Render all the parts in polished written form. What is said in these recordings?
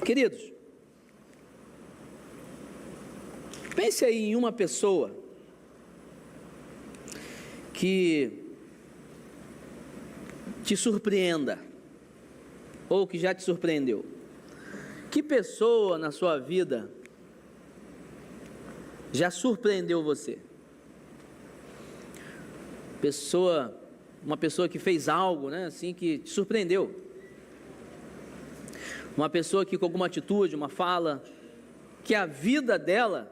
Queridos, pense aí em uma pessoa que te surpreenda, ou que já te surpreendeu. Que pessoa na sua vida já surpreendeu você? Uma pessoa que fez algo, né, assim, que te surpreendeu. Uma pessoa que com alguma atitude, uma fala, que a vida dela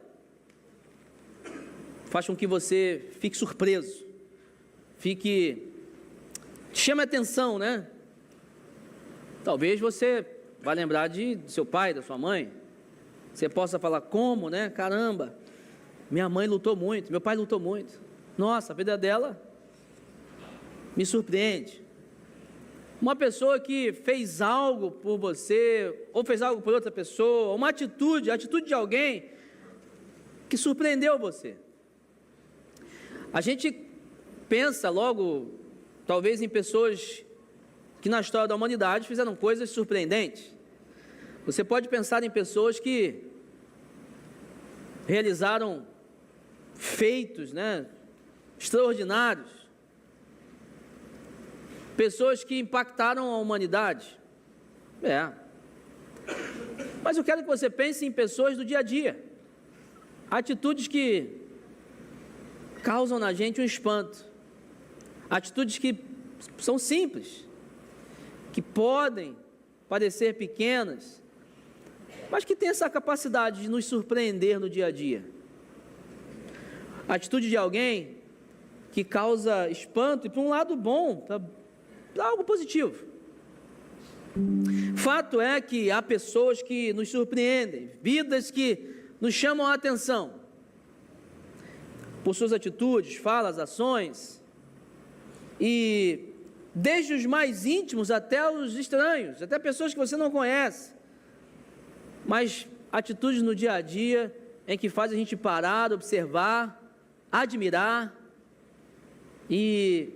faz com que você fique surpreso, chame a atenção, né? Talvez você vá lembrar do seu pai, da sua mãe. Você possa falar, como, né? Caramba, minha mãe lutou muito, meu pai lutou muito. Nossa, a vida dela me surpreende. Uma pessoa que fez algo por você, ou fez algo por outra pessoa, uma atitude, a atitude de alguém que surpreendeu você. A gente pensa logo, talvez, em pessoas que na história da humanidade fizeram coisas surpreendentes. Você pode pensar em pessoas que realizaram feitos, né, extraordinários. Pessoas que impactaram a humanidade. Mas eu quero que você pense em pessoas do dia a dia. Atitudes que causam na gente um espanto. Atitudes que são simples, que podem parecer pequenas, mas que têm essa capacidade de nos surpreender no dia a dia. A atitude de alguém que causa espanto e, por um lado bom, algo positivo. Fato é que há pessoas que nos surpreendem, vidas que nos chamam a atenção, por suas atitudes, falas, ações, e desde os mais íntimos até os estranhos, até pessoas que você não conhece, mas atitudes no dia a dia em que faz a gente parar, observar, admirar e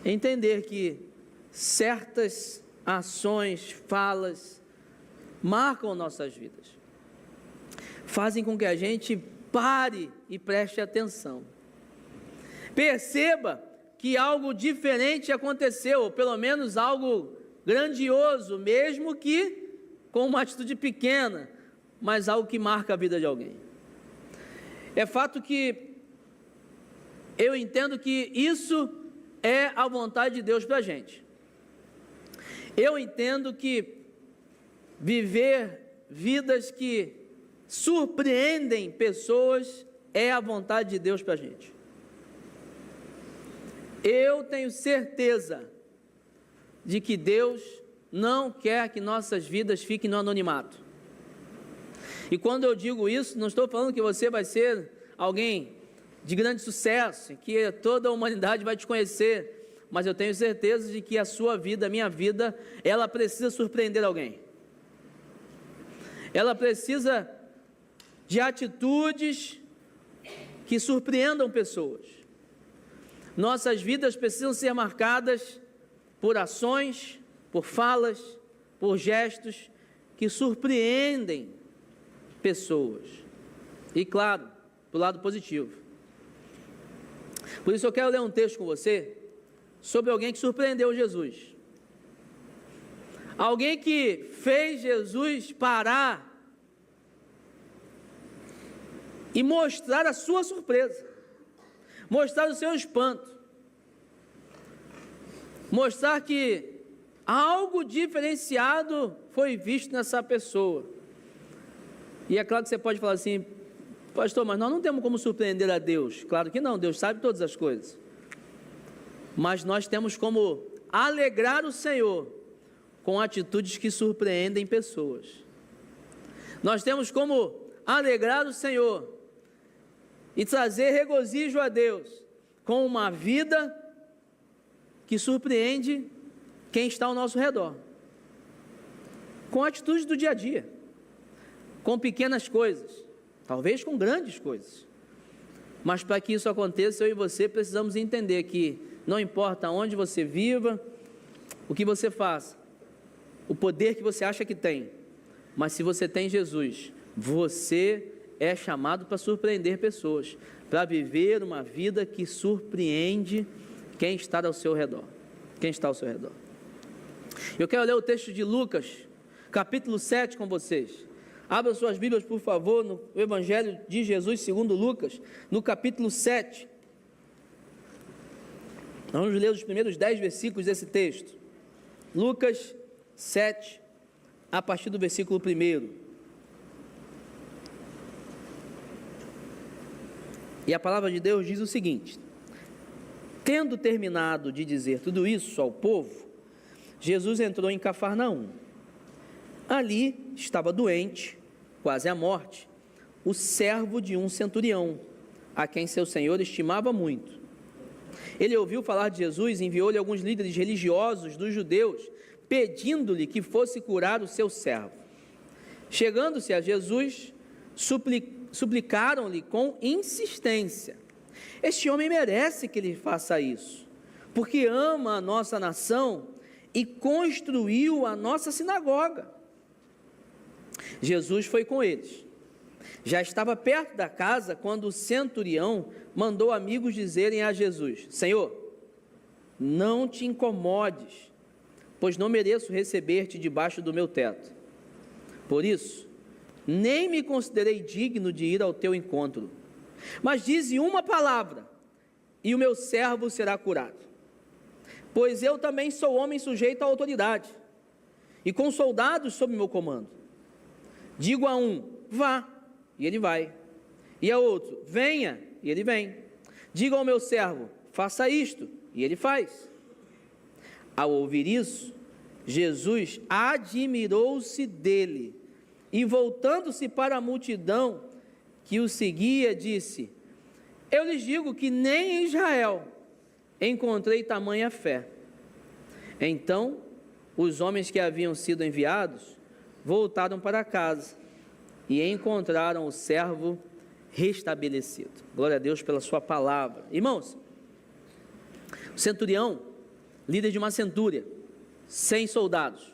entender que certas ações, falas, marcam nossas vidas, fazem com que a gente pare e preste atenção, perceba que algo diferente aconteceu, ou pelo menos algo grandioso, mesmo que com uma atitude pequena, mas algo que marca a vida de alguém. É fato que eu entendo que isso é a vontade de Deus para a gente. Eu entendo que viver vidas que surpreendem pessoas é a vontade de Deus para a gente. Eu tenho certeza de que Deus não quer que nossas vidas fiquem no anonimato. E quando eu digo isso, não estou falando que você vai ser alguém de grande sucesso, que toda a humanidade vai te conhecer, mas eu tenho certeza de que a sua vida, a minha vida, ela precisa surpreender alguém. Ela precisa de atitudes que surpreendam pessoas. Nossas vidas precisam ser marcadas por ações, por falas, por gestos que surpreendem pessoas. E claro, do lado positivo. Por isso eu quero ler um texto com você sobre alguém que surpreendeu Jesus. Alguém que fez Jesus parar e mostrar a sua surpresa, mostrar o seu espanto, mostrar que algo diferenciado foi visto nessa pessoa. E é claro que você pode falar assim, pastor, mas nós não temos como surpreender a Deus. Claro que não, Deus sabe todas as coisas. Mas nós temos como alegrar o Senhor com atitudes que surpreendem pessoas. Nós temos como alegrar o Senhor e trazer regozijo a Deus com uma vida que surpreende quem está ao nosso redor, com atitudes do dia a dia, com pequenas coisas, talvez com grandes coisas, mas para que isso aconteça, eu e você precisamos entender que não importa onde você viva, o que você faça, o poder que você acha que tem, Mas se você tem Jesus, você é chamado para surpreender pessoas, para viver uma vida que surpreende quem está ao seu redor. Quem está ao seu redor. Eu quero ler o texto de Lucas, capítulo 7 com vocês. Abra suas Bíblias, por favor, no Evangelho de Jesus segundo Lucas, no capítulo 7. Vamos ler os primeiros 10 versículos desse texto. Lucas 7, a partir do versículo 1. E a palavra de Deus diz o seguinte: tendo terminado de dizer tudo isso ao povo, Jesus entrou em Cafarnaum. Ali estava doente, quase à morte, o servo de um centurião, a quem seu senhor estimava muito. Ele ouviu falar de Jesus e enviou-lhe alguns líderes religiosos dos judeus, pedindo-lhe que fosse curar o seu servo. Chegando-se a Jesus, suplicaram-lhe com insistência: este homem merece que ele faça isso, porque ama a nossa nação e construiu a nossa sinagoga. Jesus foi com eles. Já estava perto da casa quando o centurião mandou amigos dizerem a Jesus: Senhor, não te incomodes, pois não mereço receber-te debaixo do meu teto. Por isso, nem me considerei digno de ir ao teu encontro. Mas dize uma palavra, e o meu servo será curado. Pois eu também sou homem sujeito à autoridade, e com soldados sob meu comando. Digo a um: vá, e ele vai. E a outro: venha, e ele vem. Digo ao meu servo: faça isto, e ele faz. Ao ouvir isso, Jesus admirou-se dele, e voltando-se para a multidão que o seguia, disse: eu lhes digo que nem em Israel encontrei tamanha fé. Então, os homens que haviam sido enviados voltaram para casa e encontraram o servo restabelecido. Glória a Deus pela sua palavra. Irmãos, o centurião, líder de uma centúria, 100 soldados,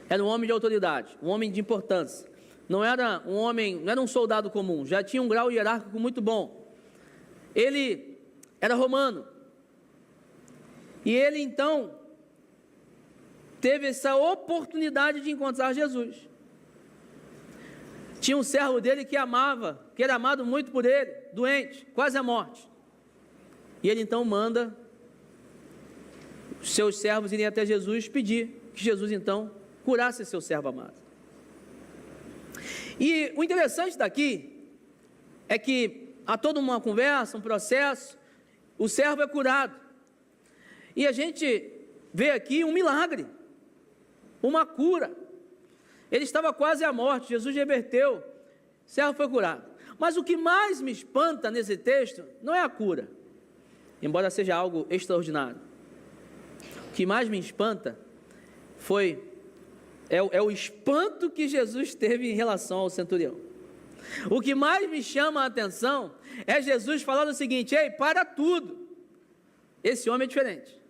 era um homem de autoridade, um homem de importância. Não era um homem, não era um soldado comum, já tinha um grau hierárquico muito bom. Ele era romano. E ele então teve essa oportunidade de encontrar Jesus. Tinha um servo dele que amava, que era amado muito por ele, doente, quase à morte. E ele então manda os seus servos irem até Jesus pedir que Jesus então curasse seu servo amado. E o interessante daqui é que há toda uma conversa, um processo, o servo é curado. E a gente vê aqui um milagre, uma cura. Ele estava quase à morte, Jesus reverteu, o servo foi curado. Mas o que mais me espanta nesse texto não é a cura, embora seja algo extraordinário. O que mais me espanta é o espanto que Jesus teve em relação ao centurião. O que mais me chama a atenção é Jesus falando o seguinte: ei, para tudo, esse homem é diferente.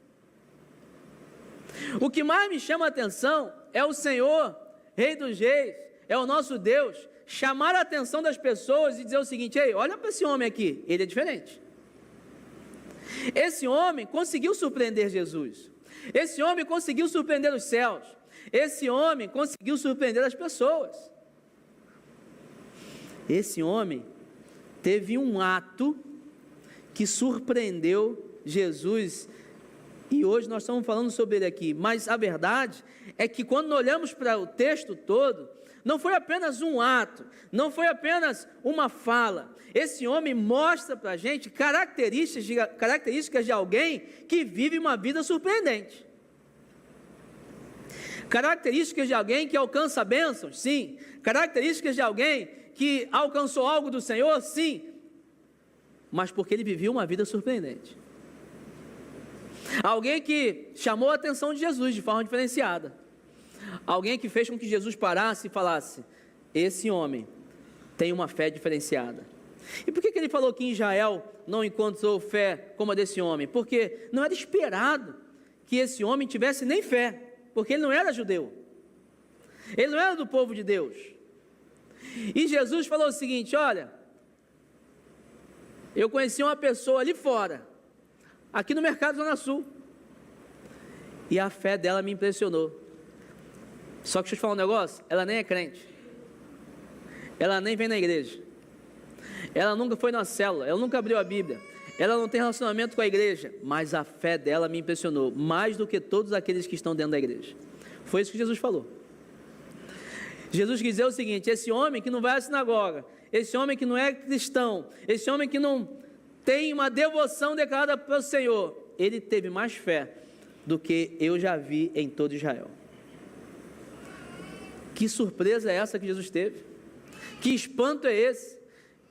O que mais me chama a atenção é o Senhor, Rei dos Reis, é o nosso Deus, chamar a atenção das pessoas e dizer o seguinte: ei, olha para esse homem aqui, ele é diferente. Esse homem conseguiu surpreender Jesus, esse homem conseguiu surpreender os céus, esse homem conseguiu surpreender as pessoas. Esse homem teve um ato que surpreendeu Jesus, e hoje nós estamos falando sobre ele aqui. Mas a verdade é que quando olhamos para o texto todo, não foi apenas um ato, não foi apenas uma fala. Esse homem mostra para a gente características de alguém que vive uma vida surpreendente. Características de alguém que alcança bênçãos, sim. Características de alguém que alcançou algo do Senhor, sim. Mas porque ele viveu uma vida surpreendente. Alguém que chamou a atenção de Jesus de forma diferenciada. Alguém que fez com que Jesus parasse e falasse: esse homem tem uma fé diferenciada. E por que ele falou que em Israel não encontrou fé como a desse homem? Porque não era esperado que esse homem tivesse nem fé, porque ele não era judeu. ele não era do povo de Deus. E Jesus falou o seguinte: olha, eu conheci uma pessoa ali fora, aqui no mercado Zona Sul, e a fé dela me impressionou. Só que deixa eu te falar um negócio, ela nem é crente, ela nem vem na igreja, ela nunca foi na célula, ela nunca abriu a Bíblia, ela não tem relacionamento com a igreja, mas a fé dela me impressionou, mais do que todos aqueles que estão dentro da igreja. Foi isso que Jesus falou. Jesus quis dizer o seguinte: esse homem que não vai à sinagoga, esse homem que não é cristão, esse homem que não tem uma devoção declarada pelo Senhor, ele teve mais fé do que eu já vi em todo Israel. Que surpresa é essa que Jesus teve? Que espanto é esse?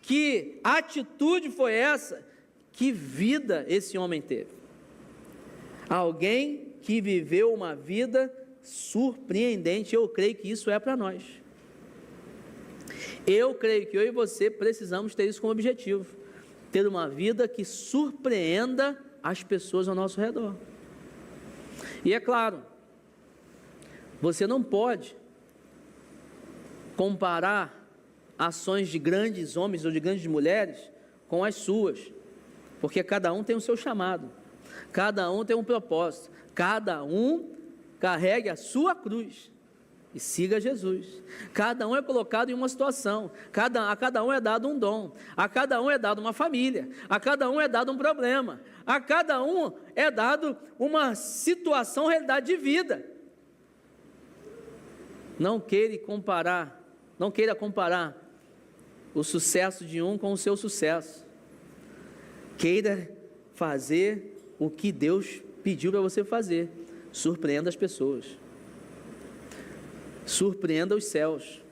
Que atitude foi essa? Que vida esse homem teve? Alguém que viveu uma vida surpreendente. Eu creio que isso é para nós. Eu creio que eu e você precisamos ter isso como objetivo, ter uma vida que surpreenda as pessoas ao nosso redor. E é claro, você não pode comparar ações de grandes homens ou de grandes mulheres com as suas, porque cada um tem o seu chamado, cada um tem um propósito, cada um carregue a sua cruz e siga Jesus. Cada um é colocado em uma situação, a cada um é dado um dom, a cada um é dado uma família, a cada um é dado um problema, a cada um é dado uma situação, realidade de vida. Não queira comparar o sucesso de um com o seu sucesso. Queira fazer o que Deus pediu para você fazer. Surpreenda as pessoas, surpreenda os céus,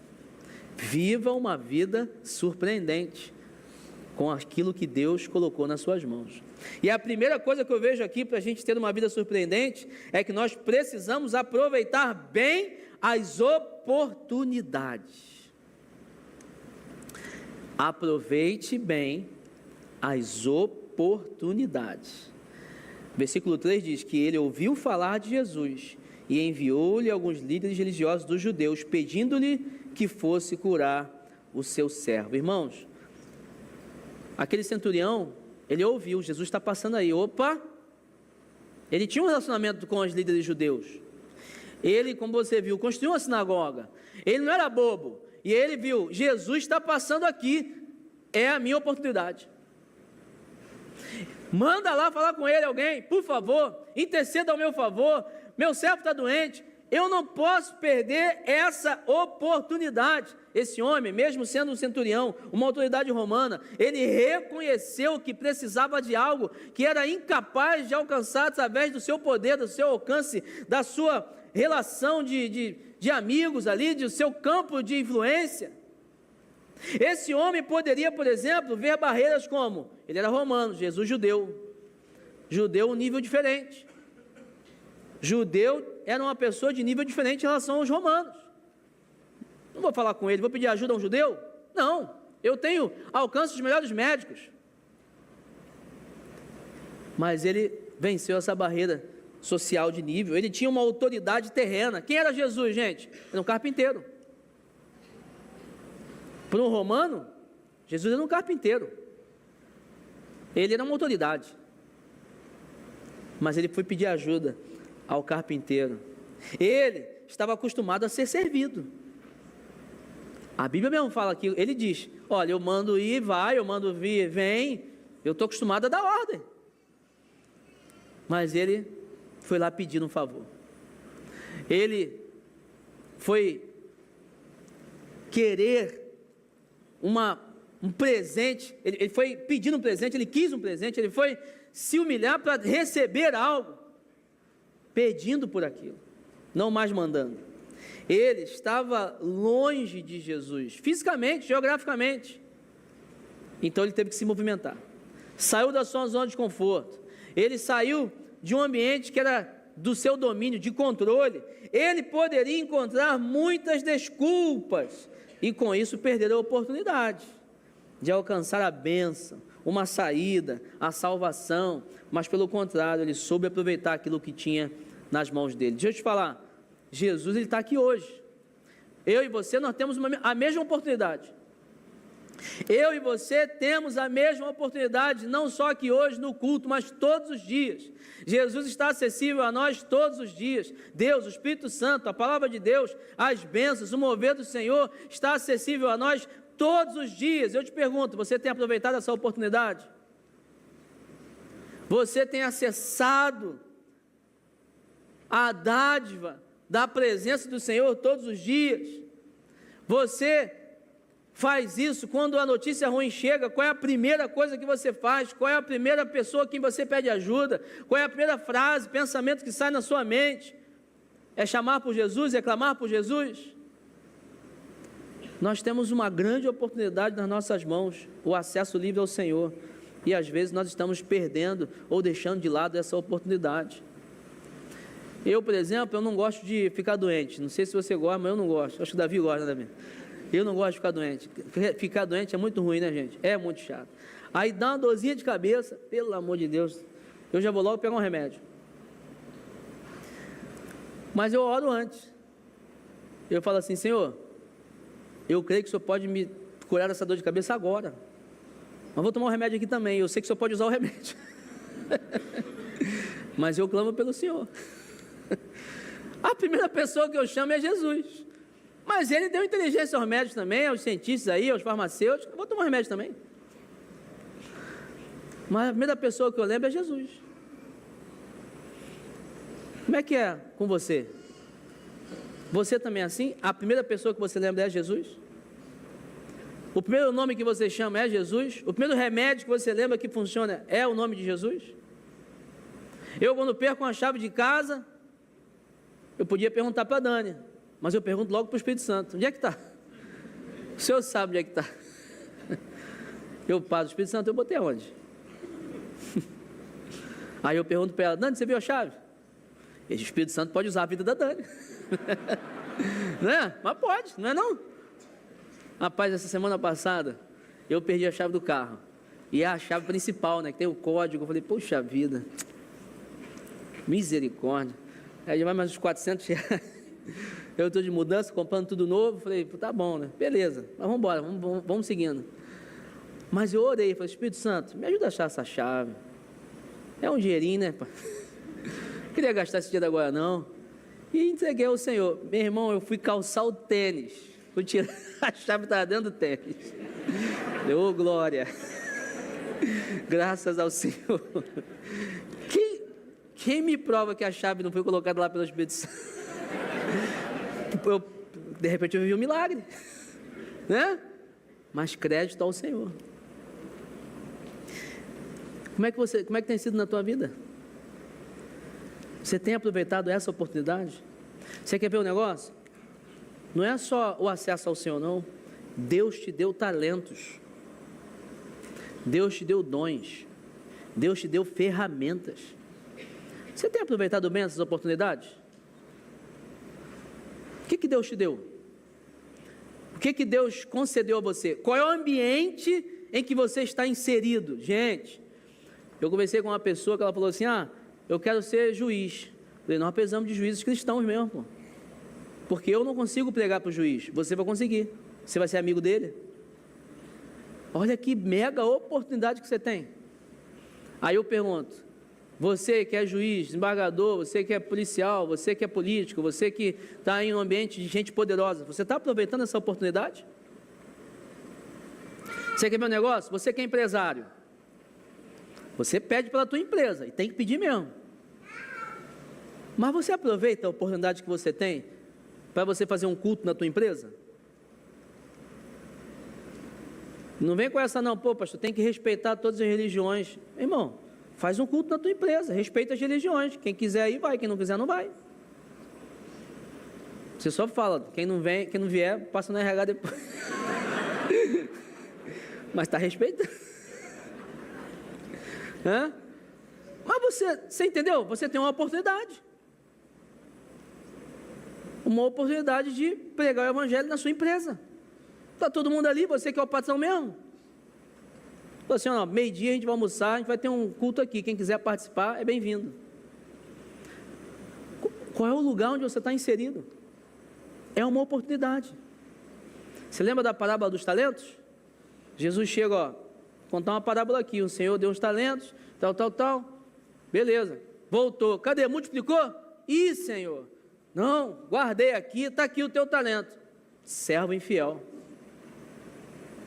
viva uma vida surpreendente com aquilo que Deus colocou nas suas mãos. E a primeira coisa que eu vejo aqui para a gente ter uma vida surpreendente é que nós precisamos aproveitar bem as oportunidades. Aproveite bem as oportunidades. Versículo 3 diz que ele ouviu falar de Jesus e enviou-lhe alguns líderes religiosos dos judeus, pedindo-lhe que fosse curar o seu servo. Irmãos, aquele centurião, ele ouviu, Jesus está passando aí, opa, ele tinha um relacionamento com os líderes judeus, ele, como você viu, construiu uma sinagoga, ele não era bobo, e ele viu, Jesus está passando aqui, é a minha oportunidade. Manda lá falar com ele alguém, por favor, interceda ao meu favor, meu servo está doente, eu não posso perder essa oportunidade. Esse homem, mesmo sendo um centurião, uma autoridade romana, ele reconheceu que precisava de algo que era incapaz de alcançar através do seu poder, do seu alcance, da sua relação de amigos ali, do seu campo de influência. Esse homem poderia, por exemplo, ver barreiras como, ele era romano, Jesus judeu, um nível diferente, judeu era uma pessoa de nível diferente em relação aos romanos. Não vou falar com ele, vou pedir ajuda a um judeu? Não, eu tenho alcance dos melhores médicos, mas ele venceu essa barreira social de nível, ele tinha uma autoridade terrena. Quem era Jesus, gente? Era um carpinteiro. Para um romano, Jesus era um carpinteiro, ele era uma autoridade, mas ele foi pedir ajuda ao carpinteiro, ele estava acostumado a ser servido. A Bíblia mesmo fala aqui, ele diz, olha, eu mando ir, vai, eu mando vir, vem, eu estou acostumado a dar ordem, mas ele foi lá pedir um favor, ele foi querer um presente, ele foi pedindo um presente, ele quis um presente, ele foi se humilhar para receber algo, pedindo por aquilo, não mais mandando. Ele estava longe de Jesus, fisicamente, geograficamente, então ele teve que se movimentar, saiu da sua zona de conforto, ele saiu de um ambiente que era do seu domínio, de controle. Ele poderia encontrar muitas desculpas, e com isso perder a oportunidade de alcançar a bênção, uma saída, a salvação, mas pelo contrário, ele soube aproveitar aquilo que tinha nas mãos dele. Deixa eu te falar, Jesus ele está aqui hoje, Eu e você, nós temos a mesma oportunidade. Eu e você temos a mesma oportunidade, não só aqui hoje no culto, mas todos os dias. Jesus está acessível a nós todos os dias. Deus, o Espírito Santo, a palavra de Deus, as bênçãos, o mover do Senhor está acessível a nós todos os dias. Eu te pergunto, você tem aproveitado essa oportunidade? Você tem acessado a dádiva da presença do Senhor todos os dias? Você faz isso quando a notícia ruim chega? Qual é a primeira coisa que você faz? Qual é a primeira pessoa a quem você pede ajuda? Qual é a primeira frase, pensamento que sai na sua mente? É chamar por Jesus, é clamar por Jesus? Nós temos uma grande oportunidade nas nossas mãos, o acesso livre ao Senhor, e às vezes nós estamos perdendo ou deixando de lado essa oportunidade. Eu, por exemplo, eu não gosto de ficar doente, não sei se você gosta, mas eu não gosto. Acho que o Davi gosta, né, Davi? Eu não gosto de ficar doente. Ficar doente é muito ruim, né, gente? É muito chato. Aí dá uma dorzinha de cabeça, pelo amor de Deus, eu já vou logo pegar um remédio. Mas eu oro antes. Eu falo assim: Senhor, eu creio que o Senhor pode me curar essa dor de cabeça agora. Mas vou tomar um remédio aqui também. Eu sei que o Senhor pode usar o remédio. Mas eu clamo pelo Senhor. A primeira pessoa que eu chamo é Jesus. Mas Ele deu inteligência aos médicos também, aos cientistas aí, aos farmacêuticos. Eu vou tomar um remédio também. Mas a primeira pessoa que eu lembro é Jesus. Como é que é com você? Você também é assim? A primeira pessoa que você lembra é Jesus? O primeiro nome que você chama é Jesus? O primeiro remédio que você lembra que funciona é o nome de Jesus? Eu, quando perco uma chave de casa, eu podia perguntar para a Dani, mas eu pergunto logo para o Espírito Santo: onde é que está? O Senhor sabe onde é que está. Eu passo: o Espírito Santo, eu botei aonde? Aí eu pergunto para ela: Dani, você viu a chave? E o Espírito Santo pode usar a vida da Dani. Não é? Mas pode, não é não? Rapaz, essa semana passada, eu perdi a chave do carro. E é a chave principal, né? Que tem o código. Eu falei: poxa vida, misericórdia. Aí vai mais uns 400 reais. Eu estou de mudança, comprando tudo novo. Falei: tá bom, né? Beleza, mas vamos embora, vamos seguindo. Mas eu orei, falei: Espírito Santo, me ajuda a achar essa chave. É um dinheirinho, né? Não queria gastar esse dinheiro agora não. E entreguei ao Senhor. Meu irmão, eu fui calçar o tênis. Fui tirar, a chave estava dentro do tênis. Ô, glória. Graças ao Senhor. Quem me prova que a chave não foi colocada lá pelo Espírito Santo? De repente eu vivi um milagre, né? Mas crédito ao Senhor. Como é que tem sido na tua vida? Você tem aproveitado essa oportunidade? Você quer ver o negócio? Não é só o acesso ao Senhor, não. Deus te deu talentos. Deus te deu dons. Deus te deu ferramentas. Você tem aproveitado bem essas oportunidades? O que Deus te deu? O que Deus concedeu a você? Qual é o ambiente em que você está inserido? Gente, eu conversei com uma pessoa que ela falou assim: eu quero ser juiz. Eu falei: nós precisamos de juízes cristãos mesmo, pô. Porque eu não consigo pregar para o juiz. Você vai conseguir. Você vai ser amigo dele. Olha que mega oportunidade que você tem. Aí eu pergunto: você que é juiz, desembargador, você que é policial, você que é político, você que está em um ambiente de gente poderosa, você está aproveitando essa oportunidade? Você quer ver um negócio? Você que é empresário, você pede pela tua empresa, e tem que pedir mesmo. Mas você aproveita a oportunidade que você tem para você fazer um culto na tua empresa? Não vem com essa não: pô, pastor, tem que respeitar todas as religiões. Irmão, faz um culto na tua empresa, respeita as religiões. Quem quiser ir, vai. Quem não quiser, não vai. Você só fala: quem não vier, passa no RH depois. Mas está respeitando. Mas você entendeu? Você tem uma oportunidade. Uma oportunidade de pregar o evangelho na sua empresa. Está todo mundo ali, você que é o patrão mesmo. Falou assim: meio-dia a gente vai almoçar, a gente vai ter um culto aqui, quem quiser participar é bem-vindo. Qual é o lugar onde você está inserido? É uma oportunidade. Você lembra da parábola dos talentos? Jesus chega, ó, contar uma parábola aqui, o Senhor deu uns talentos, tal, beleza, voltou, cadê, multiplicou? Ih, Senhor, não, guardei aqui, está aqui o teu talento. Servo infiel,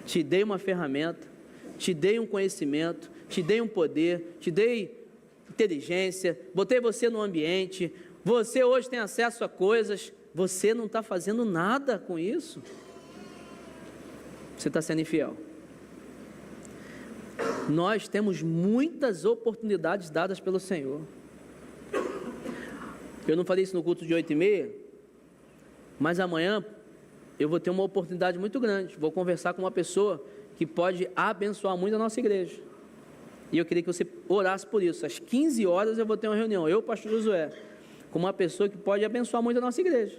te dei uma ferramenta, te dei um conhecimento, te dei um poder, te dei inteligência, botei você no ambiente, você hoje tem acesso a coisas, você não está fazendo nada com isso, você está sendo infiel. Nós temos muitas oportunidades dadas pelo Senhor. Eu não falei isso no culto de 8h30, mas amanhã eu vou ter uma oportunidade muito grande, vou conversar com uma pessoa que pode abençoar muito a nossa igreja, e eu queria que você orasse por isso. Às 15 horas eu vou ter uma reunião, eu, pastor Josué, com uma pessoa que pode abençoar muito a nossa igreja.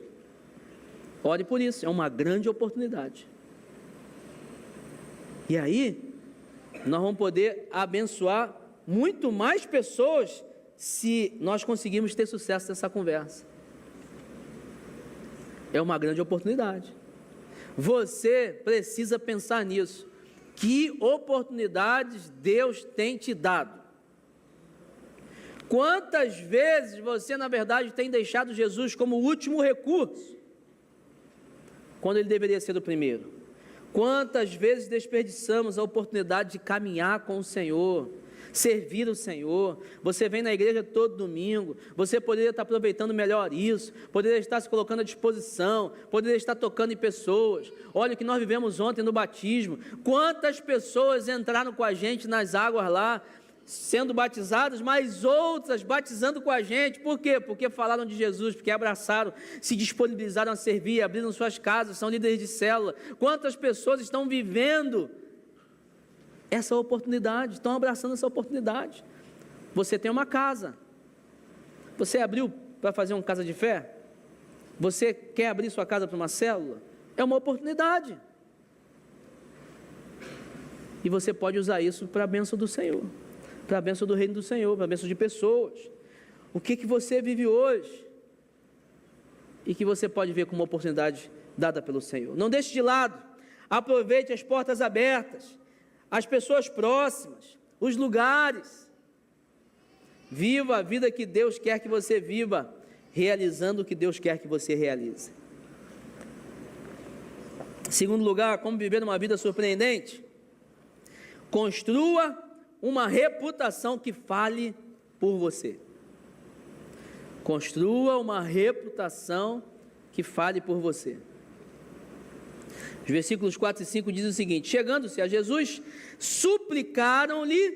Ore por isso, é uma grande oportunidade. E aí, nós vamos poder abençoar muito mais pessoas se nós conseguirmos ter sucesso nessa conversa. É uma grande oportunidade. Você precisa pensar nisso. Que oportunidades Deus tem te dado? Quantas vezes você, na verdade, tem deixado Jesus como o último recurso, quando Ele deveria ser o primeiro? Quantas vezes desperdiçamos a oportunidade de caminhar com o Senhor, servir o Senhor? Você vem na igreja todo domingo, você poderia estar aproveitando melhor isso, poderia estar se colocando à disposição, poderia estar tocando em pessoas. Olha o que nós vivemos ontem no batismo, quantas pessoas entraram com a gente nas águas lá, sendo batizadas, mas outras batizando com a gente. Por quê? Porque falaram de Jesus, porque abraçaram, se disponibilizaram a servir, abriram suas casas, são líderes de célula. Quantas pessoas estão vivendo essa oportunidade, estão abraçando essa oportunidade? Você tem uma casa, você abriu para fazer uma casa de fé? Você quer abrir sua casa para uma célula? É uma oportunidade, e você pode usar isso para a bênção do Senhor, para a bênção do reino do Senhor, para a bênção de pessoas. O que você vive hoje e que você pode ver como uma oportunidade dada pelo Senhor? Não deixe de lado, aproveite as portas abertas, as pessoas próximas, os lugares. Viva a vida que Deus quer que você viva, realizando o que Deus quer que você realize. Segundo lugar, como viver uma vida surpreendente? Construa uma reputação que fale por você. Construa uma reputação que fale por você. Os versículos 4 e 5 dizem o seguinte: chegando-se a Jesus, suplicaram-lhe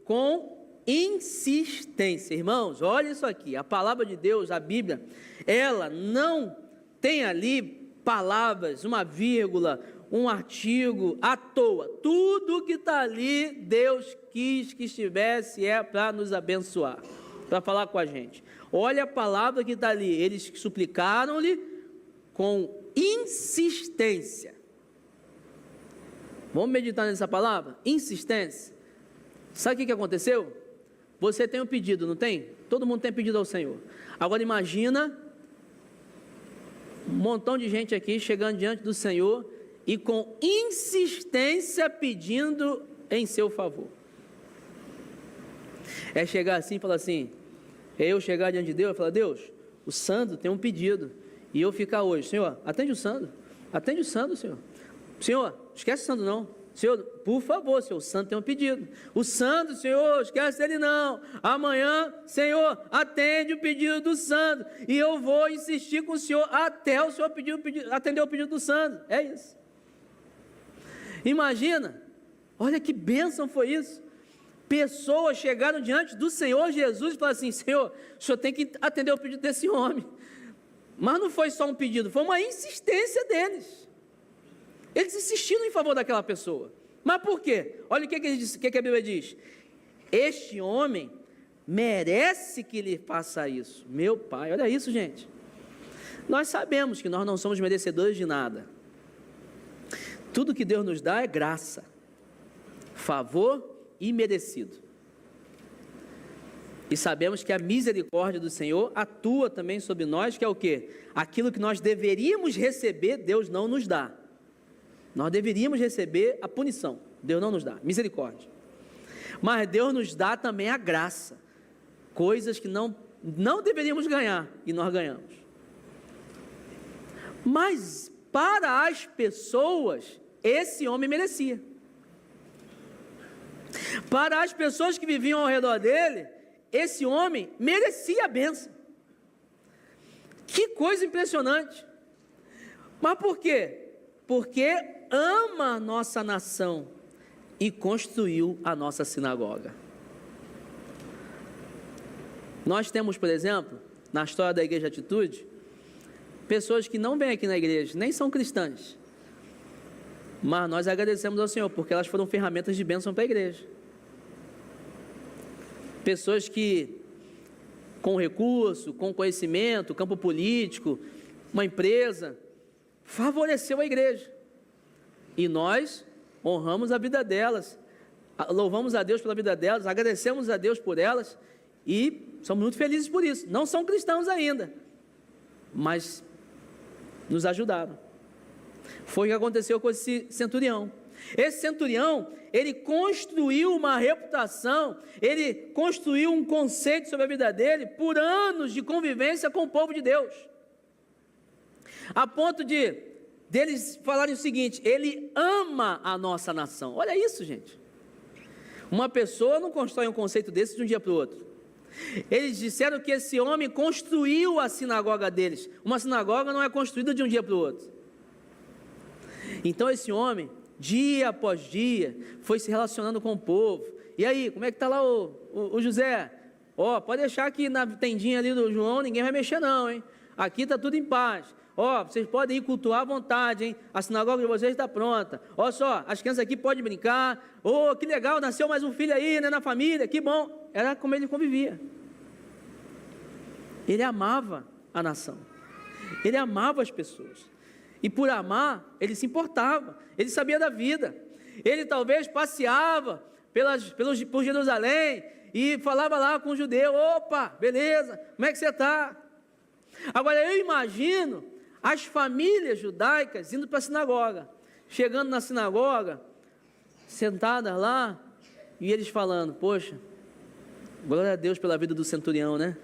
com insistência. Irmãos, olha isso aqui, a palavra de Deus, a Bíblia, ela não tem ali palavras, uma vírgula, um artigo à toa. Tudo que está ali, Deus quis que estivesse, é para nos abençoar, para falar com a gente. Olha a palavra que está ali, eles suplicaram-lhe com insistência. Vamos meditar nessa palavra? Insistência. Sabe o que aconteceu? Você tem um pedido, não tem? Todo mundo tem pedido ao Senhor. Agora imagina um montão de gente aqui chegando diante do Senhor e com insistência pedindo em seu favor. É chegar assim e falar assim, é eu chegar diante de Deus e falar: Deus, o Sandro tem um pedido, e eu ficar hoje, Senhor, atende o Sandro, Senhor. Senhor, esquece o Sandro não, Senhor, por favor, Senhor, o Sandro tem um pedido. O Sandro, Senhor, esquece ele não. Amanhã, Senhor, atende o pedido do Sandro, e eu vou insistir com o Senhor até o Senhor atender o pedido do Sandro. É isso. Imagina, olha que bênção foi isso. Pessoas chegaram diante do Senhor Jesus e falaram assim: Senhor, o Senhor tem que atender o pedido desse homem. Mas não foi só um pedido, foi uma insistência deles. Eles insistiram em favor daquela pessoa. Mas por quê? Olha o que a Bíblia diz: este homem merece que lhe faça isso. Meu Pai, olha isso, gente. Nós sabemos que nós não somos merecedores de nada. Tudo que Deus nos dá é graça, favor e merecido. E sabemos que a misericórdia do Senhor atua também sobre nós, que é o quê? Aquilo que nós deveríamos receber, Deus não nos dá. Nós deveríamos receber a punição, Deus não nos dá, misericórdia. Mas Deus nos dá também a graça, coisas que não deveríamos ganhar, e nós ganhamos. Mas para as pessoas, esse homem merecia. Para as pessoas que viviam ao redor dele, esse homem merecia a bênção. Que coisa impressionante. Mas por quê? Porque ama a nossa nação e construiu a nossa sinagoga. Nós temos, por exemplo, na história da Igreja Atitude, pessoas que não vêm aqui na igreja, nem são cristãs, mas nós agradecemos ao Senhor, porque elas foram ferramentas de bênção para a igreja. Pessoas que, com recurso, com conhecimento, campo político, uma empresa, favoreceu a igreja. E nós honramos a vida delas, louvamos a Deus pela vida delas, agradecemos a Deus por elas e somos muito felizes por isso. Não são cristãos ainda, mas nos ajudaram. Foi o que aconteceu com esse centurião. Esse centurião, ele construiu uma reputação, ele construiu um conceito sobre a vida dele por anos de convivência com o povo de Deus, a ponto deles falarem o seguinte: ele ama a nossa nação. Olha isso, gente. Uma pessoa não constrói um conceito desse de um dia para o outro. Eles disseram que esse homem construiu a sinagoga deles. Uma sinagoga não é construída de um dia para o outro. Então esse homem, dia após dia, foi se relacionando com o povo. E aí, como é que está lá o José? Pode deixar aqui na tendinha ali do João, ninguém vai mexer não, hein? Aqui está tudo em paz. Vocês podem ir cultuar à vontade, hein? A sinagoga de vocês está pronta. Olha só, as crianças aqui podem brincar. Que legal, nasceu mais um filho aí, né, na família, que bom. Era como ele convivia. Ele amava a nação. Ele amava as pessoas. E por amar, ele se importava. Ele sabia da vida. Ele talvez passeava por Jerusalém e falava lá com o judeu: opa, beleza, como é que você está? Agora eu imagino as famílias judaicas indo para a sinagoga, chegando na sinagoga, sentadas lá, e eles falando: poxa, glória a Deus pela vida do centurião, né?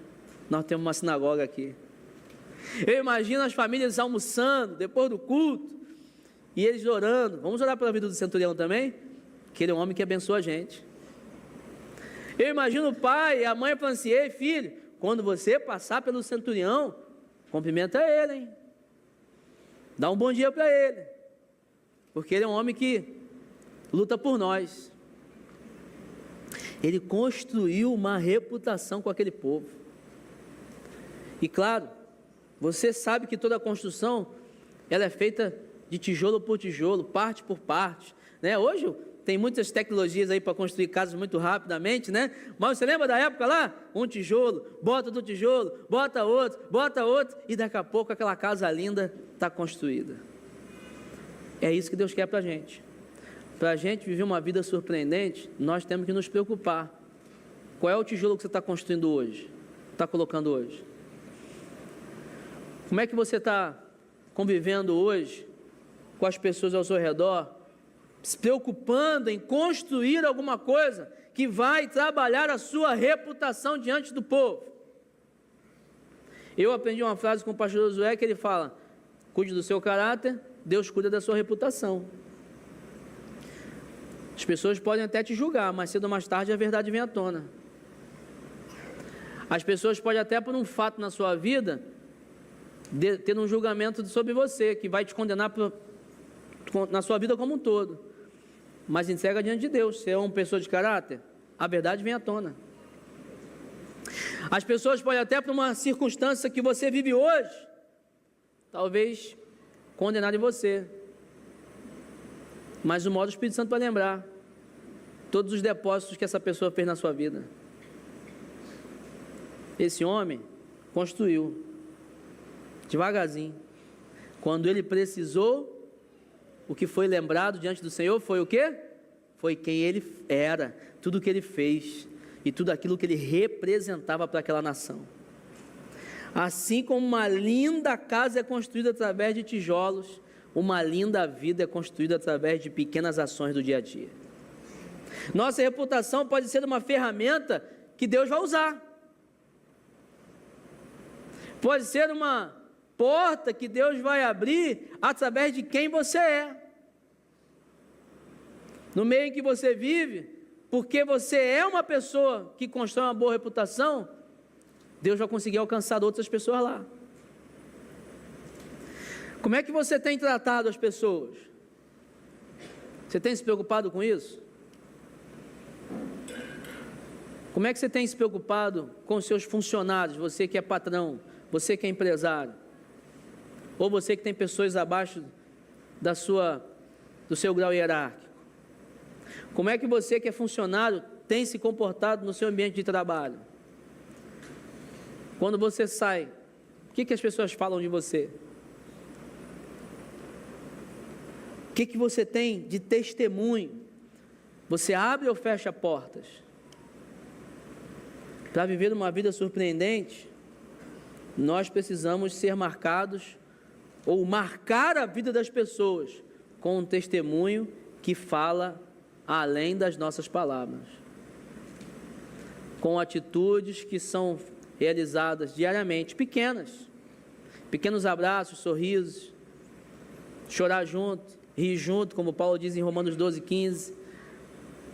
Nós temos uma sinagoga aqui. Eu imagino as famílias almoçando depois do culto, e eles orando. Vamos orar pela vida do centurião também, que ele é um homem que abençoa a gente. Eu imagino o pai e a mãe falando assim: ei filho, quando você passar pelo centurião, cumprimenta ele, hein? Dá um bom dia para ele, porque ele é um homem que luta por nós. Ele construiu uma reputação com aquele povo. E claro, você sabe que toda a construção, ela é feita de tijolo por tijolo, parte por parte, né? Hoje tem muitas tecnologias aí para construir casas muito rapidamente, né? Mas você lembra da época lá? Um tijolo, bota outro tijolo, bota outro, e daqui a pouco aquela casa linda está construída. É isso que Deus quer para a gente. Para a gente viver uma vida surpreendente, nós temos que nos preocupar. Qual é o tijolo que você está construindo hoje? Está colocando hoje? Como é que você está convivendo hoje com as pessoas ao seu redor, se preocupando em construir alguma coisa que vai trabalhar a sua reputação diante do povo? Eu aprendi uma frase com o pastor Josué, que ele fala: cuide do seu caráter, Deus cuida da sua reputação. As pessoas podem até te julgar, mas cedo ou mais tarde a verdade vem à tona. As pessoas podem até, por um fato na sua vida, ter um julgamento sobre você, que vai te condenar na sua vida como um todo. Mas entrega diante de Deus. Se é uma pessoa de caráter, a verdade vem à tona. As pessoas podem até, por uma circunstância que você vive hoje, talvez condenar em você. Mas o modo do Espírito Santo vai lembrar todos os depósitos que essa pessoa fez na sua vida. Esse homem construiu devagarzinho. Quando ele precisou, o que foi lembrado diante do Senhor foi o quê? Foi quem ele era, tudo o que ele fez. e tudo aquilo que ele representava para aquela nação. Assim como uma linda casa é construída através de tijolos, uma linda vida é construída através de pequenas ações do dia a dia. Nossa reputação pode ser uma ferramenta que Deus vai usar. Pode ser uma porta que Deus vai abrir através de quem você é. No meio em que você vive, porque você é uma pessoa que constrói uma boa reputação, Deus vai conseguir alcançar outras pessoas lá. Como é que você tem tratado as pessoas? Você tem se preocupado com isso? Como é que você tem se preocupado com os seus funcionários, você que é patrão, você que é empresário, ou você que tem pessoas abaixo do seu grau hierárquico? Como é que você que é funcionário tem se comportado no seu ambiente de trabalho? Quando você sai, o que as pessoas falam de você? O que você tem de testemunho? Você abre ou fecha portas? Para viver uma vida surpreendente, nós precisamos ser marcados, ou marcar a vida das pessoas, com um testemunho que fala além das nossas palavras. Com atitudes que são realizadas diariamente, pequenos abraços, sorrisos, chorar junto, rir junto, como Paulo diz em Romanos 12:15,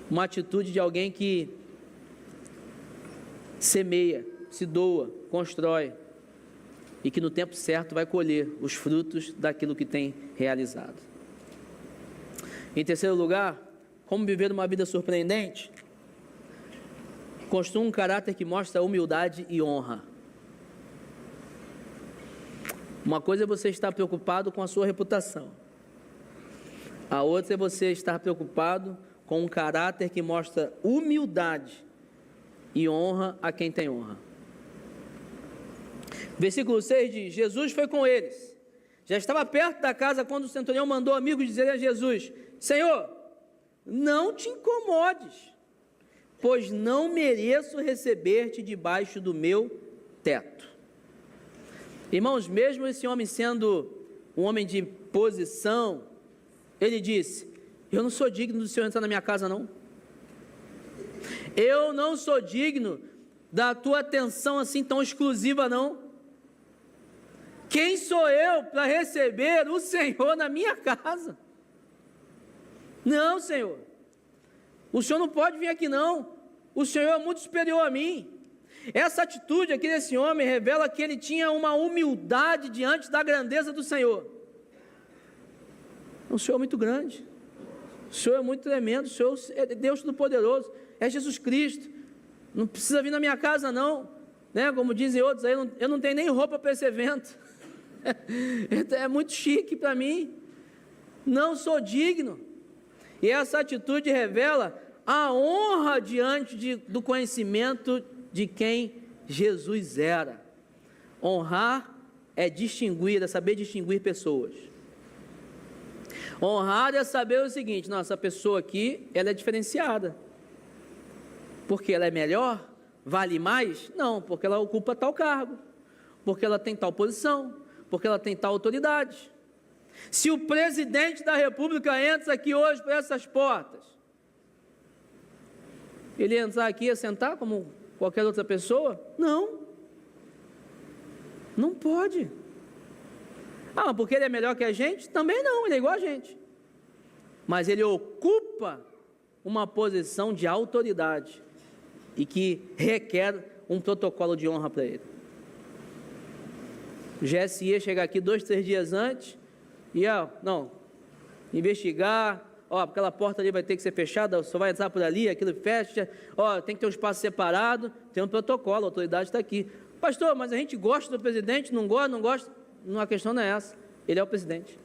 uma atitude de alguém que semeia, se doa, constrói, e que no tempo certo vai colher os frutos daquilo que tem realizado. Em terceiro lugar, como viver uma vida surpreendente? Construa um caráter que mostra humildade e honra. Uma coisa é você estar preocupado com a sua reputação. A outra é você estar preocupado com um caráter que mostra humildade e honra a quem tem honra. Versículo 6 diz: Jesus foi com eles. Já estava perto da casa quando o centurião mandou amigos dizerem a Jesus: Senhor, não te incomodes, pois não mereço receber-te debaixo do meu teto. Irmãos, mesmo esse homem sendo um homem de posição, ele disse: eu não sou digno do Senhor entrar na minha casa, não. Eu não sou digno da tua atenção assim tão exclusiva, não. Quem sou eu para receber o Senhor na minha casa? Não, Senhor, o Senhor não pode vir aqui, não. O Senhor é muito superior a mim. Essa atitude aqui desse homem revela que ele tinha uma humildade diante da grandeza do Senhor. O Senhor é muito grande, o Senhor é muito tremendo, o Senhor é Deus Todo-Poderoso, é Jesus Cristo, não precisa vir na minha casa não, né? Como dizem outros aí, eu não tenho nem roupa para esse evento, é muito chique para mim, não sou digno. E essa atitude revela a honra diante do conhecimento de quem Jesus era. Honrar é distinguir, é saber distinguir pessoas. Honrar é saber o seguinte: não, essa pessoa aqui, ela é diferenciada. Porque ela é melhor? Vale mais? Não, porque ela ocupa tal cargo, porque ela tem tal posição, porque ela tem tal autoridade. Se o presidente da república entra aqui hoje por essas portas, ele entrar aqui e sentar como qualquer outra pessoa? Não, não pode. Ah, mas porque ele é melhor que a gente? Também não, ele é igual a gente. Mas ele ocupa uma posição de autoridade e que requer um protocolo de honra para ele. O GSI ia chegar aqui 2, 3 dias antes e investigar, aquela porta ali vai ter que ser fechada, só vai entrar por ali, aquilo fecha, tem que ter um espaço separado, tem um protocolo, a autoridade está aqui. Pastor, mas a gente gosta do presidente, não gosta? Não, a questão não é essa, ele é o presidente.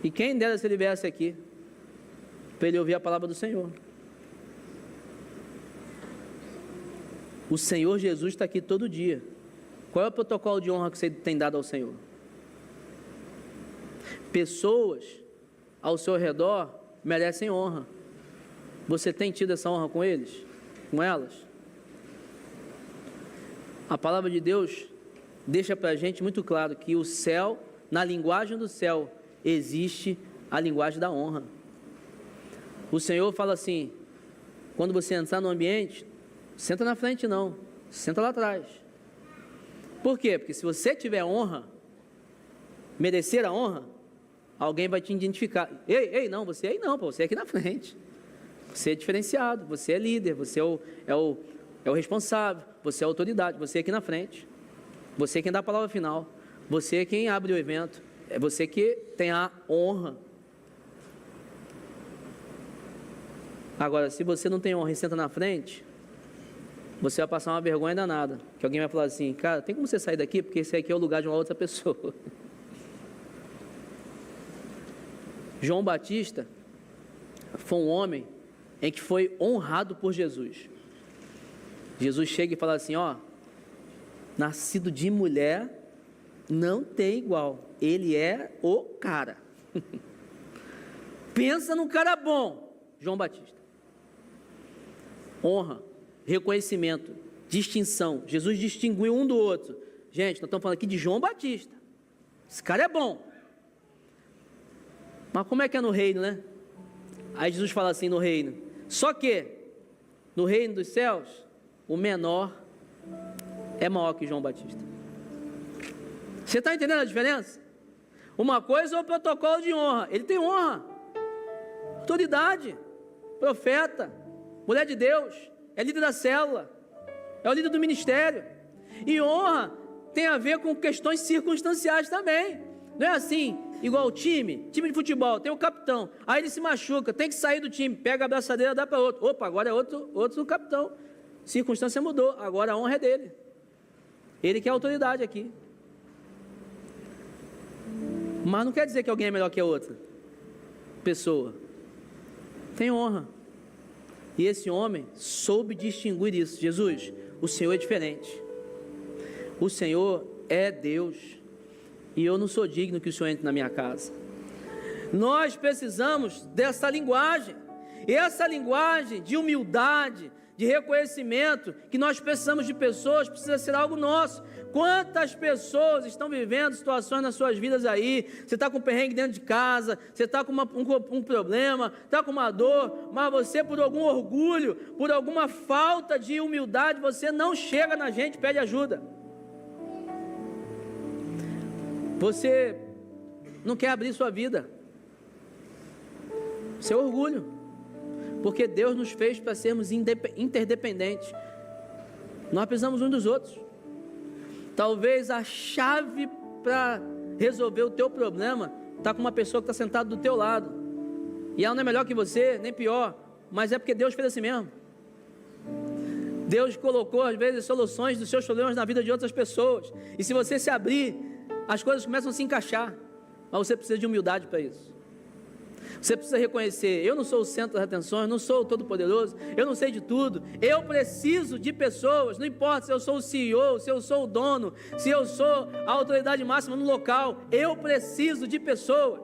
E quem dera se ele viesse aqui, para ele ouvir a palavra do Senhor. O Senhor Jesus está aqui todo dia. Qual é o protocolo de honra que você tem dado ao Senhor? Pessoas ao seu redor merecem honra. Você tem tido essa honra com eles? com elas. A palavra de Deus deixa para a gente muito claro que o céu, na linguagem do céu, existe a linguagem da honra. O Senhor fala assim: quando você entrar no ambiente, senta na frente não, senta lá atrás. Por quê? Porque se você tiver honra, merecer a honra, alguém vai te identificar. Ei, não, você aí não, pô, você é aqui na frente. Você é diferenciado, você é líder, você é o responsável, você é a autoridade, você é aqui na frente. Você é quem dá a palavra final, você é quem abre o evento, é você que tem a honra. Agora, se você não tem honra e senta na frente, você vai passar uma vergonha danada, que alguém vai falar assim: cara, tem como você sair daqui, porque esse aqui é o lugar de uma outra pessoa. João Batista foi um homem em que foi honrado por Jesus. Jesus chega e fala assim: ó, nascido de mulher, não tem igual, ele é o cara. Pensa num cara bom, João Batista. Honra, reconhecimento, distinção. Jesus distinguiu um do outro. Gente, nós estamos falando aqui de João Batista. Esse cara é bom. Mas como é que é no reino, né? Aí Jesus fala assim no reino: só que no reino dos céus, o menor é maior que João Batista. Você está entendendo a diferença? Uma coisa é o protocolo de honra. Ele tem honra, autoridade, profeta, mulher de Deus, é líder da célula, é o líder do ministério. E honra tem a ver com questões circunstanciais também. Não é assim, igual o time de futebol, tem o capitão, aí ele se machuca, tem que sair do time, pega a abraçadeira, dá para outro. Opa, agora é outro capitão. Circunstância mudou, agora a honra é dele. Ele que é a autoridade aqui. Mas não quer dizer que alguém é melhor que a outra pessoa. Tem honra. E esse homem soube distinguir isso. Jesus, o Senhor é diferente. O Senhor é Deus. E eu não sou digno que o Senhor entre na minha casa. Nós precisamos dessa linguagem. E essa linguagem de humildade, de reconhecimento, que nós precisamos de pessoas, precisa ser algo nosso. Quantas pessoas estão vivendo situações nas suas vidas aí? Você está com um perrengue dentro de casa, você está com um problema, está com uma dor, mas você, por algum orgulho, por alguma falta de humildade, você não chega na gente e pede ajuda. Você não quer abrir sua vida. Seu orgulho. Porque Deus nos fez para sermos interdependentes. Nós precisamos uns dos outros. Talvez a chave para resolver o teu problema está com uma pessoa que está sentada do teu lado. E ela não é melhor que você, nem pior. Mas é porque Deus fez assim mesmo. Deus colocou às vezes soluções dos seus problemas na vida de outras pessoas. E se você se abrir, as coisas começam a se encaixar. Mas você precisa de humildade para isso. Você precisa reconhecer: eu não sou o centro das atenções, eu não sou o todo-poderoso, eu não sei de tudo, eu preciso de pessoas. Não importa se eu sou o CEO, se eu sou o dono, se eu sou a autoridade máxima no local, eu preciso de pessoas.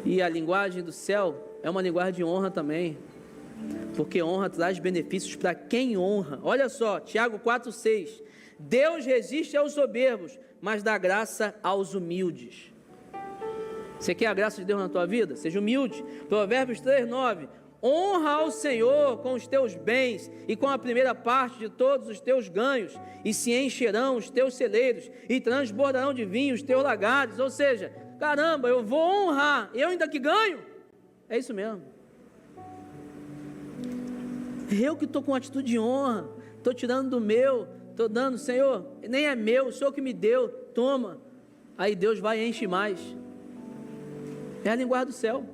E a linguagem do céu é uma linguagem de honra também, porque honra traz benefícios para quem honra. Olha só, Tiago 4,6: Deus resiste aos soberbos, mas dá graça aos humildes. Você quer a graça de Deus na tua vida? Seja humilde. Provérbios 3,9: honra ao Senhor com os teus bens e com a primeira parte de todos os teus ganhos, e se encherão os teus celeiros, e transbordarão de vinho os teus lagares. Ou seja, caramba, eu vou honrar, eu ainda que ganho. É isso mesmo. Eu que estou com atitude de honra, estou tirando do meu, estou dando: Senhor, nem é meu, o Senhor que me deu, toma. Aí Deus vai e enche mais. É a linguagem do céu.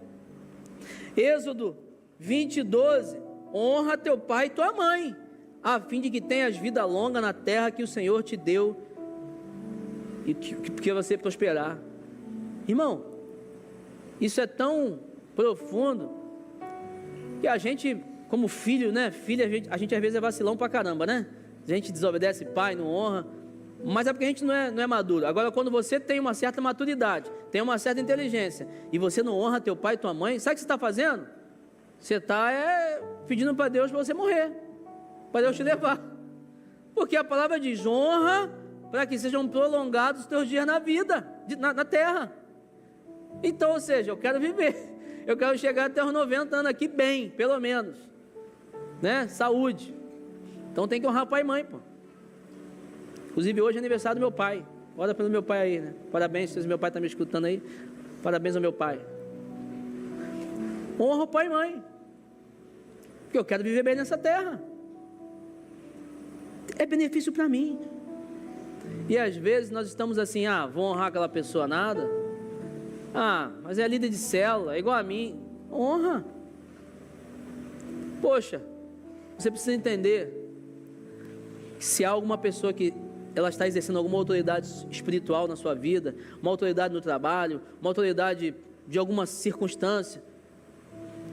Êxodo 20:12: honra teu pai e tua mãe, a fim de que tenhas vida longa na terra que o Senhor te deu, e que você prosperar. Irmão, isso é tão profundo, que a gente, como filho, né? Filho, a gente às vezes é vacilão pra caramba, né? A gente desobedece pai, não honra. Mas é porque a gente não é maduro. Agora, quando você tem uma certa maturidade, tem uma certa inteligência, e você não honra teu pai e tua mãe, sabe o que você está fazendo? você está pedindo para Deus para você morrer, para Deus te levar. Porque a palavra diz: honra para que sejam prolongados os teus dias na vida, na terra. Então, ou seja, eu quero viver, eu quero chegar até os 90 anos aqui bem, pelo menos, né? Saúde. Então tem que honrar pai e mãe, pô. Inclusive hoje é aniversário do meu pai. Ora pelo meu pai aí, né? Parabéns, se meu pai está me escutando aí. Parabéns ao meu pai. Honra o pai e mãe, porque eu quero viver bem nessa terra. É benefício para mim. E às vezes nós estamos assim: vou honrar aquela pessoa nada. Mas é líder de célula, é igual a mim. Honra. Poxa, você precisa entender que se há alguma pessoa que ela está exercendo alguma autoridade espiritual na sua vida, uma autoridade no trabalho, uma autoridade de alguma circunstância,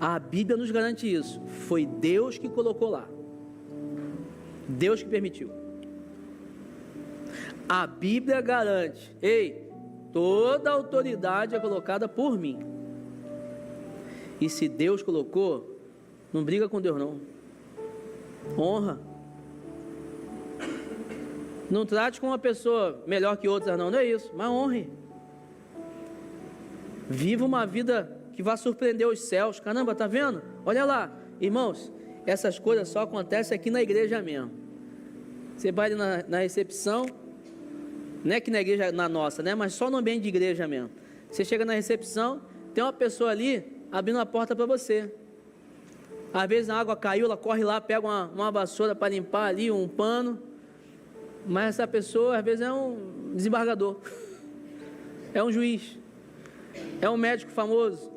a Bíblia nos garante isso. Foi Deus que colocou lá, Deus que permitiu. A Bíblia garante: toda autoridade é colocada por mim. E se Deus colocou, não briga com Deus não. Honra. Não trate com uma pessoa melhor que outras não é isso, mas honre. Viva uma vida que vá surpreender os céus. Caramba, tá vendo? Olha lá, irmãos, essas coisas só acontecem aqui na igreja mesmo. Você vai ali na recepção, não é que na igreja, na nossa, né? Mas só no ambiente de igreja mesmo. Você chega na recepção, tem uma pessoa ali abrindo a porta para você. Às vezes a água caiu, ela corre lá, pega uma vassoura para limpar ali, um pano. Mas essa pessoa às vezes é um desembargador, é um juiz, é um médico famoso,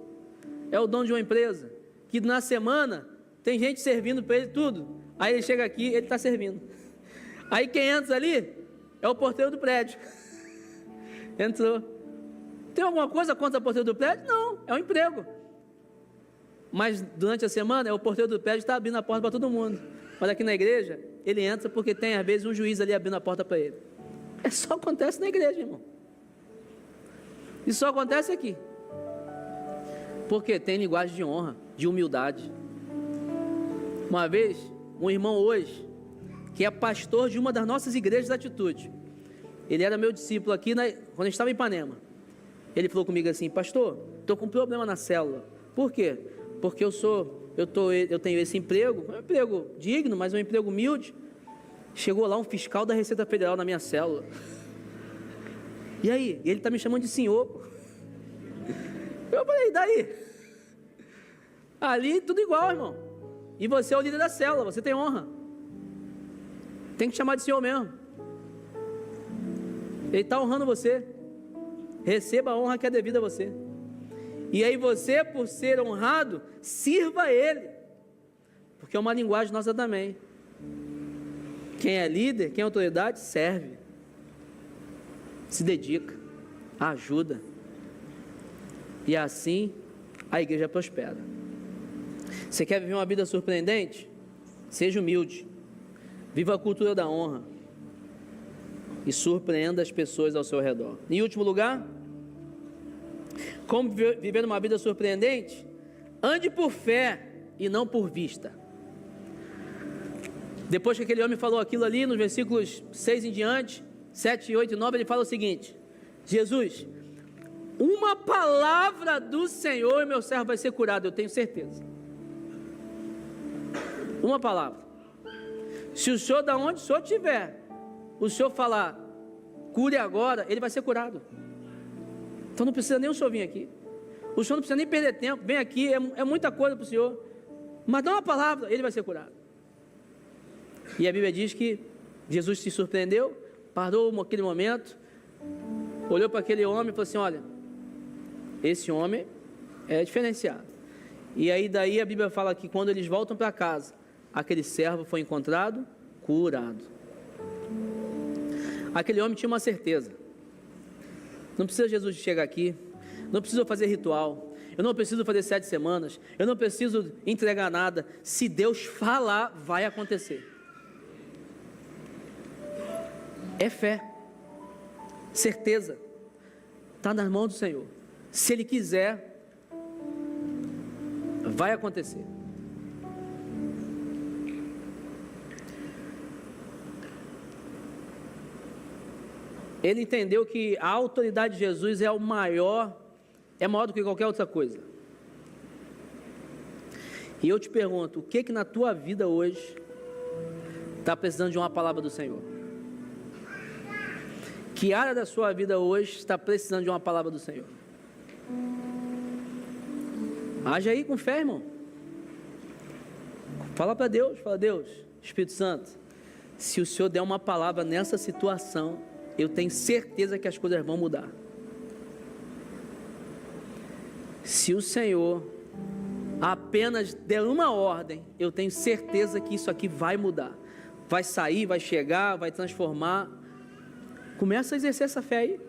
é o dono de uma empresa, que na semana tem gente servindo para ele tudo. Aí ele chega aqui, ele está servindo. Aí quem entra ali é o porteiro do prédio. Entrou. Tem alguma coisa contra o porteiro do prédio? Não, é um emprego. Mas durante a semana é o porteiro do prédio que está abrindo a porta para todo mundo. Mas aqui na igreja, ele entra porque tem às vezes um juiz ali abrindo a porta para ele. Só acontece na igreja, irmão. Isso só acontece aqui. Porque tem linguagem de honra, de humildade. Uma vez, um irmão hoje, que é pastor de uma das nossas igrejas da Atitude, ele era meu discípulo aqui, quando a gente estava em Ipanema. Ele falou comigo assim: pastor, estou com um problema na célula. Por quê? Porque eu tenho esse emprego, é um emprego digno, mas é um emprego humilde. Chegou lá um fiscal da Receita Federal na minha célula. E aí? Ele está me chamando de senhor. Eu falei: e daí? Ali tudo igual, irmão. E você é o líder da célula, você tem honra. Tem que chamar de senhor mesmo. Ele está honrando você. Receba a honra que é devida a você. E aí você, por ser honrado, sirva a Ele. Porque é uma linguagem nossa também. Quem é líder, quem é autoridade, serve. Se dedica, ajuda. E assim a igreja prospera. Você quer viver uma vida surpreendente? Seja humilde. Viva a cultura da honra. E surpreenda as pessoas ao seu redor. Em último lugar, como viver uma vida surpreendente? Ande por fé e não por vista. Depois que aquele homem falou aquilo ali, nos versículos 6 em diante, 7, 8 e 9, ele fala o seguinte: Jesus, uma palavra do Senhor e meu servo vai ser curado, eu tenho certeza. Uma palavra. Se o Senhor, da onde o Senhor estiver, o Senhor falar, cure agora, ele vai ser curado. Então não precisa nem o Senhor vir aqui. O Senhor não precisa nem perder tempo. Vem aqui, é muita coisa para o Senhor. Mas dá uma palavra, ele vai ser curado. E a Bíblia diz que Jesus se surpreendeu, parou naquele momento, olhou para aquele homem e falou assim: olha, esse homem é diferenciado. E aí daí a Bíblia fala que quando eles voltam para casa, aquele servo foi encontrado curado. Aquele homem tinha uma certeza: não precisa Jesus chegar aqui, não precisa fazer ritual, eu não preciso fazer 7 semanas, eu não preciso entregar nada. Se Deus falar, vai acontecer. É fé, certeza, está nas mãos do Senhor. Se Ele quiser, vai acontecer. ele entendeu que a autoridade de Jesus é maior do que qualquer outra coisa. E eu te pergunto, o que na tua vida hoje está precisando de uma palavra do Senhor? Que área da sua vida hoje está precisando de uma palavra do Senhor? Age aí com fé, irmão. Fala para Deus, Deus, Espírito Santo, se o Senhor der uma palavra nessa situação, eu tenho certeza que as coisas vão mudar. Se o Senhor apenas der uma ordem, eu tenho certeza que isso aqui vai mudar. Vai sair, vai chegar, vai transformar. Começa a exercer essa fé aí.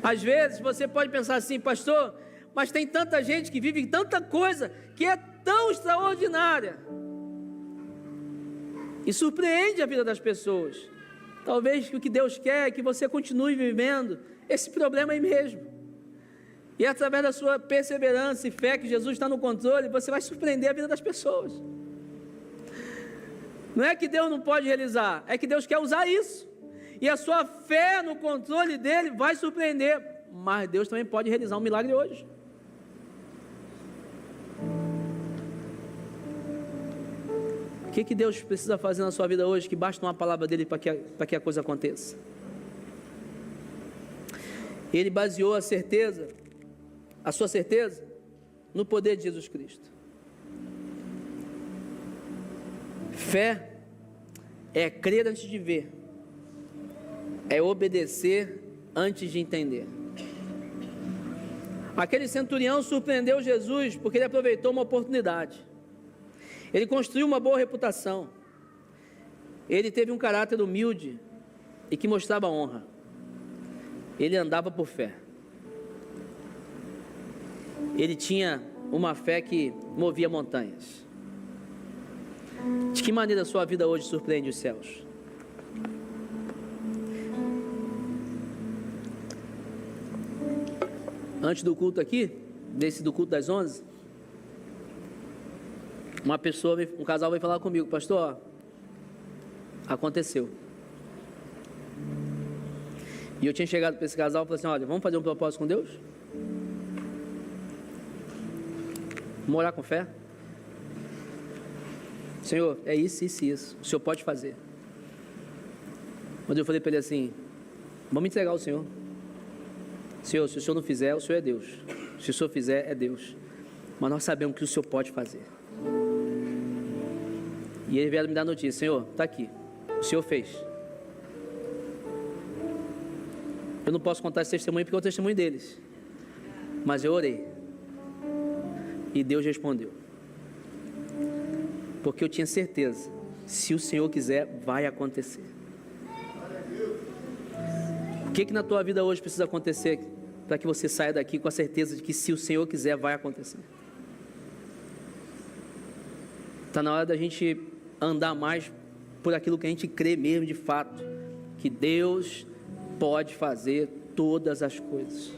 Às vezes você pode pensar assim, pastor, mas tem tanta gente que vive tanta coisa que é tão extraordinária e surpreende a vida das pessoas. Talvez o que Deus quer é que você continue vivendo esse problema aí mesmo. E através da sua perseverança e fé que Jesus está no controle, você vai surpreender a vida das pessoas. Não é que Deus não pode realizar, é que Deus quer usar isso. E a sua fé no controle dele vai surpreender. Mas Deus também pode realizar um milagre hoje. O que Deus precisa fazer na sua vida hoje que basta uma palavra dele para que a coisa aconteça? Ele baseou a sua certeza, no poder de Jesus Cristo. Fé é crer antes de ver, é obedecer antes de entender. Aquele centurião surpreendeu Jesus porque ele aproveitou uma oportunidade. Ele construiu uma boa reputação. Ele teve um caráter humilde e que mostrava honra. Ele andava por fé. Ele tinha uma fé que movia montanhas. De que maneira a sua vida hoje surpreende os céus? Antes do culto aqui, do culto das 11, um casal veio falar comigo, pastor, aconteceu. E eu tinha chegado para esse casal e falei assim, olha, vamos fazer um propósito com Deus? Vamos orar com fé? Senhor, é isso, isso e isso, o Senhor pode fazer. Mas eu falei para ele assim, vamos entregar ao Senhor. Senhor, se o Senhor não fizer, o Senhor é Deus. Se o Senhor fizer, é Deus. Mas nós sabemos que o Senhor pode fazer. E ele veio me dar a notícia, Senhor, está aqui, o Senhor fez. Eu não posso contar esse testemunho porque é o testemunho deles. Mas eu orei. E Deus respondeu. Porque eu tinha certeza, se o Senhor quiser, vai acontecer. O que na tua vida hoje precisa acontecer para que você saia daqui com a certeza de que se o Senhor quiser, vai acontecer? Está na hora da gente andar mais por aquilo que a gente crê mesmo de fato, que Deus pode fazer todas as coisas.